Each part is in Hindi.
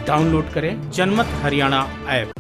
डाउनलोड करें जनमत हरियाणा ऐप।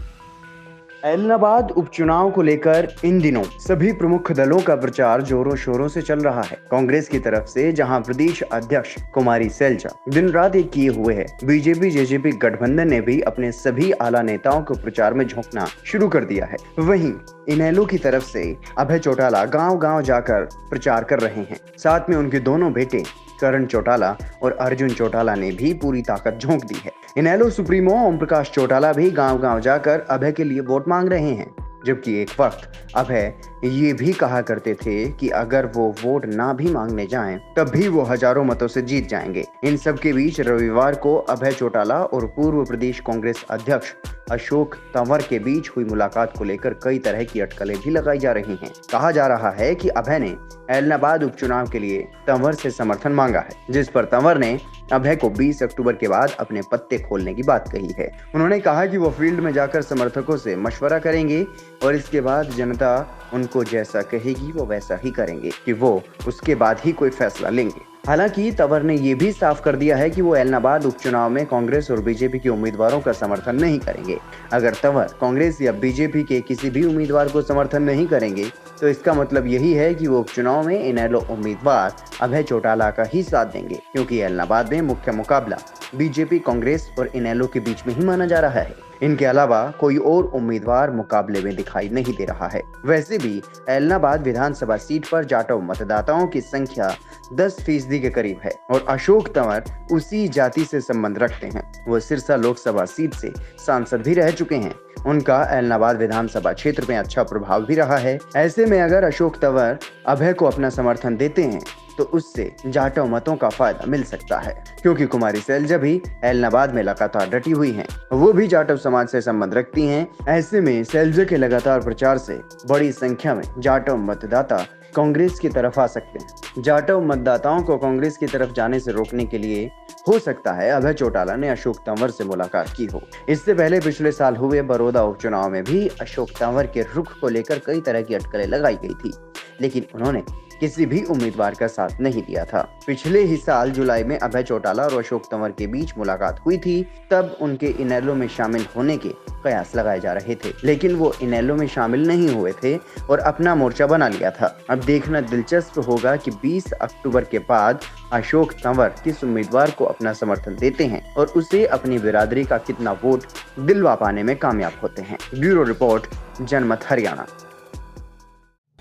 ऐलनाबाद उपचुनाव को लेकर इन दिनों सभी प्रमुख दलों का प्रचार जोरों शोरों से चल रहा है। कांग्रेस की तरफ से जहां प्रदेश अध्यक्ष कुमारी सैलजा दिन रात एक किए हुए है, बीजेपी जेजेपी गठबंधन ने भी अपने सभी आला नेताओं को प्रचार में झोंकना शुरू कर दिया है। वहीं इनेलो की तरफ से अभय चौटाला गांव-गांव जाकर प्रचार कर रहे हैं। साथ में उनके दोनों बेटे करण चौटाला और अर्जुन चौटाला ने भी पूरी ताकत झोंक दी है। इनेलो सुप्रीमो ओम प्रकाश चौटाला भी गांव-गांव जाकर अभय के लिए वोट मांग रहे हैं, जबकि एक वक्त अभय ये भी कहा करते थे कि अगर वो वोट ना भी मांगने जाएं, तब भी वो हजारों मतों से जीत जाएंगे। इन सब के बीच रविवार को अभय चौटाला और पूर्व प्रदेश कांग्रेस अध्यक्ष अशोक तंवर के बीच हुई मुलाकात को लेकर कई तरह की अटकलें भी लगाई जा रही हैं। कहा जा रहा है कि अभय ने ऐलनाबाद उपचुनाव के लिए तंवर से समर्थन मांगा है, जिस पर तंवर ने अभय को 20 अक्टूबर के बाद अपने पत्ते खोलने की बात कही है। उन्होंने कहा कि वो फील्ड में जाकर समर्थकों से मशवरा करेंगे और इसके बाद जनता उनको जैसा कहेगी वो वैसा ही करेंगे, कि वो उसके बाद ही कोई फैसला लेंगे। हालांकि तंवर ने ये भी साफ कर दिया है कि वो ऐलनाबाद उपचुनाव में कांग्रेस और बीजेपी के उम्मीदवारों का समर्थन नहीं करेंगे। अगर तंवर कांग्रेस या बीजेपी के किसी भी उम्मीदवार को समर्थन नहीं करेंगे, तो इसका मतलब यही है कि वो उपचुनाव में इनेलो उम्मीदवार अभय चौटाला का ही साथ देंगे, क्योंकि ऐलनाबाद में मुख्य मुकाबला बीजेपी, कांग्रेस और इनेलो के बीच में ही माना जा रहा है। इनके अलावा कोई और उम्मीदवार मुकाबले में दिखाई नहीं दे रहा है। वैसे भी ऐलनाबाद विधानसभा सीट पर जाटव मतदाताओं की संख्या 10% के करीब है और अशोक तंवर उसी जाति से संबंध रखते हैं। वो सिरसा लोकसभा सीट से सांसद भी रह चुके हैं। उनका ऐलनाबाद विधानसभा क्षेत्र में अच्छा प्रभाव भी रहा है। ऐसे में अगर अशोक तंवर अभय को अपना समर्थन देते हैं, तो उससे जाटव मतों का फायदा मिल सकता है, क्योंकि कुमारी सैलजा भी ऐलनाबाद में लगातार डटी हुई हैं। वो भी जाटव समाज से संबंध रखती हैं। ऐसे में सैलजा के लगातार प्रचार से बड़ी संख्या में जाटव मतदाता कांग्रेस की तरफ आ सकते हैं। जाटव मतदाताओं को कांग्रेस की तरफ जाने से रोकने के लिए हो सकता है अभय चौटाला ने अशोक तंवर से मुलाकात की हो। इससे पहले पिछले साल हुए बड़ौदा उपचुनाव में भी अशोक तंवर के रुख को लेकर कई तरह की अटकलें लगाई गई थी, लेकिन उन्होंने किसी भी उम्मीदवार का साथ नहीं दिया था। पिछले ही साल जुलाई में अभय चौटाला और अशोक तंवर के बीच मुलाकात हुई थी। तब उनके इनेलो में शामिल होने के कयास लगाए जा रहे थे, लेकिन वो इनेलो में शामिल नहीं हुए थे और अपना मोर्चा बना लिया था। अब देखना दिलचस्प होगा कि 20 अक्टूबर के बाद अशोक तंवर किस उम्मीदवार को अपना समर्थन देते हैं और उसे अपनी बिरादरी का कितना वोट दिलवा पाने में कामयाब होते हैं। ब्यूरो रिपोर्ट, जनमत हरियाणा।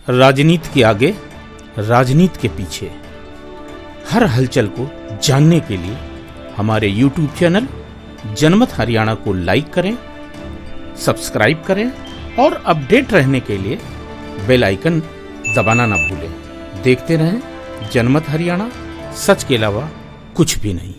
राजनीति के आगे, राजनीति के पीछे, हर हलचल को जानने के लिए हमारे YouTube चैनल जनमत हरियाणा को लाइक करें, सब्सक्राइब करें और अपडेट रहने के लिए बेल आइकन दबाना ना भूलें। देखते रहें जनमत हरियाणा, सच के अलावा कुछ भी नहीं।